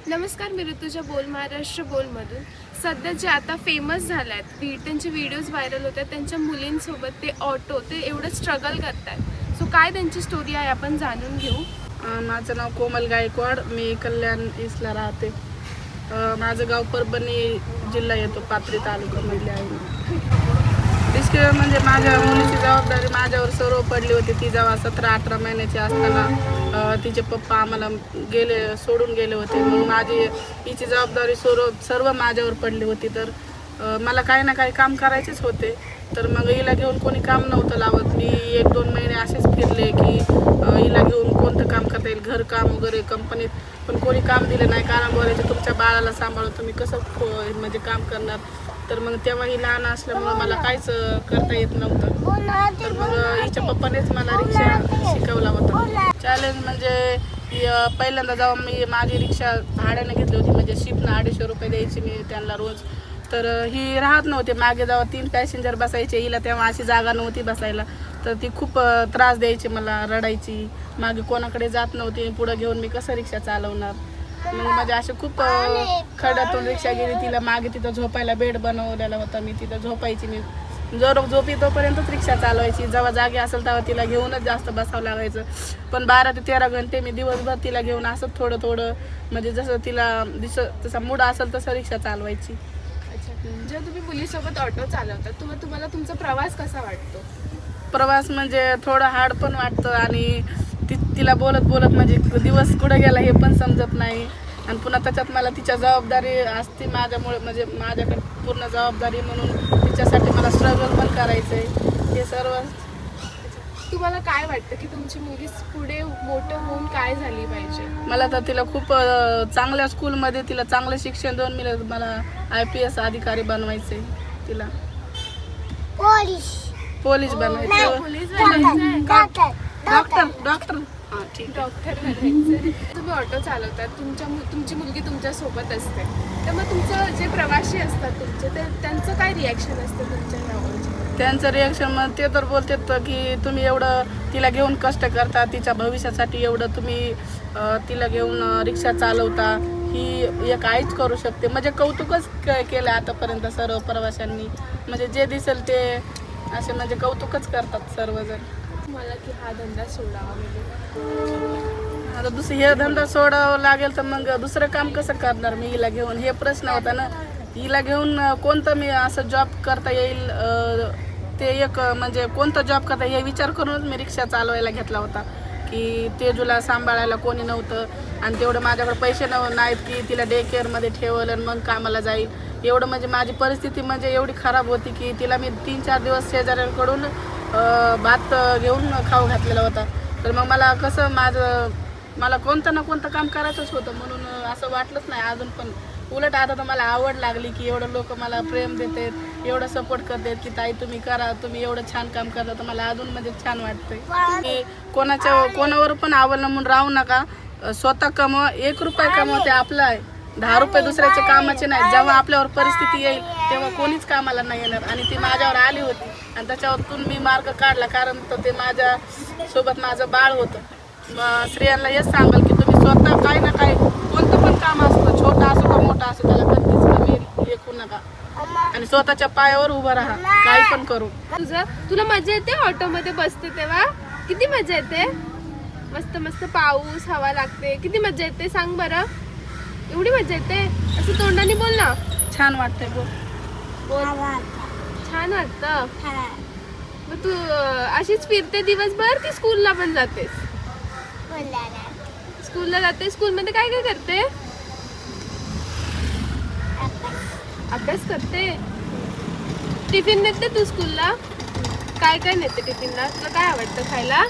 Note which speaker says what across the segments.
Speaker 1: नमस्कार, मी ऋतुजा बोल महाराष्ट्र बोलमधून. सध्या जे आता फेमस झाले आहेत त्यांचे व्हिडिओज व्हायरल होत आहेत, त्यांच्या मुलींसोबत ते एवढं स्ट्रगल करत आहेत. सो काय त्यांची स्टोरी आहे आपण जाणून घेऊ.
Speaker 2: माझं नाव कोमल गायकवाड, मी कल्याण ईस्टला राहते. माझं गाव परभणी जिल्हा येतो, पाथरी तालुक्यामधले आहे. रिस्क म्हणजे माझ्या मुलीची जबाबदारी माझ्यावर सर्व पडली होती. ती जेव्हा 17-18 महिन्याची असताना तिचे पप्पा आम्हाला सोडून गेले होते. मग हिची जबाबदारी सर्व माझ्यावर पडली होती. तर मला काही ना काही काम करायचेच होते. तर मग हिला घेऊन कोणी काम नव्हतं लावत. मी 1-2 महिने असेच फिरले की हिला घेऊन कोणतं काम करता येईल, घरकाम वगैरे कंपनीत, पण कोणी काम दिलं नाही. कारण बोलायचे तुमच्या बाळाला सांभाळून तुम्ही कसं म्हणजे काम करणार. तर मग तेव्हा ही लहान असल्यामुळं मला काहीच करता येत नव्हतं. तर मग हिच्या पप्पानेच मला रिक्षा शिकवला होता. चॅलेंज म्हणजे पहिल्यांदा जेव्हा मी माझी रिक्षा भाड्याने घेतली होती, म्हणजे शिपनं 250 रुपये द्यायची मी त्यांना रोज. तर ही राहत नव्हते मागे. जेव्हा 3 पॅसेंजर बसायचे, हिला तेव्हा अशी जागा नव्हती बसायला. तर ती खूप त्रास द्यायची मला, रडायची. मागे कोणाकडे जात नव्हती, पुढं घेऊन मी कसं रिक्षा चालवणार. मग माझे असे खूप खड्यातून रिक्षा गेली. तिला मागे तिथं झोपायला बेड बनवलेला होता, मी तिथं झोपायची. मी झोपी तोपर्यंतच रिक्षा चालवायची. जेव्हा जागे असेल तेव्हा तिला घेऊनच जास्त बसावं लागायचं. पण 12 ते 13 घंटे मी दिवसभर तिला घेऊन असं थोडं थोडं, म्हणजे जसं तिला तसा मूड असेल तसं रिक्षा चालवायची.
Speaker 1: अच्छा, जेव्हा तुम्ही मुलीसोबत ऑटो चालवता तुम्हाला तुमचा प्रवास कसा वाटतो?
Speaker 2: प्रवास म्हणजे थोडं हार्ड पण वाटतं आणि तिला बोलत म्हणजे दिवस कुठं गेला हे पण समजत नाही. आणि पुन्हा त्याच्यात मला तिच्या जबाबदारी असते माझ्यामुळे, म्हणजे माझ्याकडे पूर्ण जबाबदारी म्हणून तिच्यासाठी मला स्ट्रगल पण करायचं आहे. हे सर्व.
Speaker 1: तुम्हाला काय वाटतं की तुमची मुलगी पुढे मोठं होऊन काय झाली पाहिजे?
Speaker 2: मला तर तिला खूप चांगल्या स्कूलमध्ये तिला चांगलं शिक्षण देऊन मला IPS अधिकारी बनवायचं आहे. तिला पोलीस बनायचं. डॉक्टर. हां, ठीक.
Speaker 1: डॉक्टर बनायचं. तुम्ही ऑटो चालवतात, तुमची मुलगी तुमच्या सोबत असते, तर मग तुमचं जे प्रवासी असतात तुमचे, ते त्यांचं काय रिॲक्शन असतं तुमच्या ह्यावर?
Speaker 2: त्यांचं रिॲक्शन मग ते तर बोलतात की तुम्ही एवढं तिला घेऊन कष्ट करता, तिच्या भविष्यासाठी एवढं तुम्ही तिला घेऊन रिक्षा चालवता. ही एक आईच करू शकते. म्हणजे कौतुकच केलं आतापर्यंत सर्व प्रवाशांनी. म्हणजे जे दिसेल ते असे म्हणजे कौतुकच करतात सर्वजण.
Speaker 1: मला की हा धंदा सोडावा म्हणजे
Speaker 2: आता हे धंदा सोडावा लागेल तर मग दुसरं काम कसं करणार मी हिला घेऊन, हे प्रश्न होता ना. हिला घेऊन कोणतं मी असं जॉब करता येईल, ते एक म्हणजे कोणता जॉब करता हे विचार करूनच मी रिक्षा चालवायला घेतला होता. की तेजूला सांभाळायला कोणी नव्हतं आणि तेवढं माझ्याकडे पैसे नाहीत की तिला डे केअरमध्ये ठेवलं आणि मग कामाला जाईल. एवढं म्हणजे माझी परिस्थिती म्हणजे एवढी खराब होती की तिला मी 3-4 दिवस शेजाऱ्यांकडून भात घेऊन खाऊ घातलेला होता. तर मग मला कसं मला कोणतं ना कोणतं काम करायचंच होतं. म्हणून असं वाटलंच नाही अजून. पण उलट आता तर मला आवड लागली की एवढं लोक मला प्रेम देतात, एवढं सपोर्ट करतात की ताई तुम्ही करा, तुम्ही एवढं छान काम करता. तर मला अजून म्हणजे छान वाटतंय की कोणावर पण अवलंबून राहू नका. स्वतः कमवा. 1 रुपया कमवा ते आपलं आहे. 10 रुपये दुसऱ्याचे कामाचे नाही. जेव्हा आपल्यावर परिस्थिती येईल तेव्हा कोणीच कामाला नाही येणार. आणि ती माझ्यावर आली होती आणि त्याच्यावरतून मी मार्ग काढला. कारण तर ते माझ्यासोबत माझं बाळ होतं. मग स्त्रियांना हेच सांगाल की तुम्ही स्वतः काही ना काही कोणतं पण काम असतं, छोटा असो का मोठा असो, त्याला कधीच कमी लेखू नका आणि स्वतःच्या पायावर उभं राहा, काही पण करू.
Speaker 1: तुला मजा येते ऑटोमध्ये बसते तेव्हा? किती मजा येते? मस्त मस्त पाऊस, हवा लागते, किती मजा येते सांग बरं. एवढी मजा येते? असं तोंडाने बोल ना.
Speaker 2: छान वाटतंय. बोल.
Speaker 1: छान वाटतं. मग तू अशीच फिरते दिवसभर की स्कूलला पण जातेस? स्कूलला जाते. स्कूलमध्ये काय काय करते? अभ्यास करते. टिफिन नेते तू स्कूलला? काय काय नेते टिफिनला? तुला काय आवडतं खायला?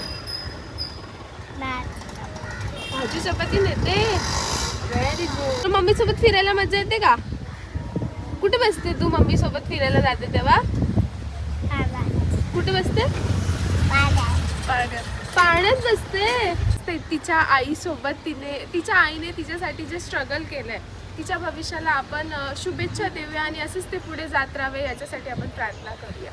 Speaker 1: भाजी चपाती नेते. Very good. मम्मी सोबत फिरायला मजा येते का? कुठे बसते तू मम्मी सोबत फिरायला जाते तेव्हा? कुठे बसते? पाण्यात बसते. तिच्या आईसोबत तिच्या आईने तिच्यासाठी जे स्ट्रगल केलंय, तिच्या भविष्याला आपण शुभेच्छा देऊया आणि असंच ते पुढे जात राहावे याच्यासाठी आपण प्रार्थना करूया.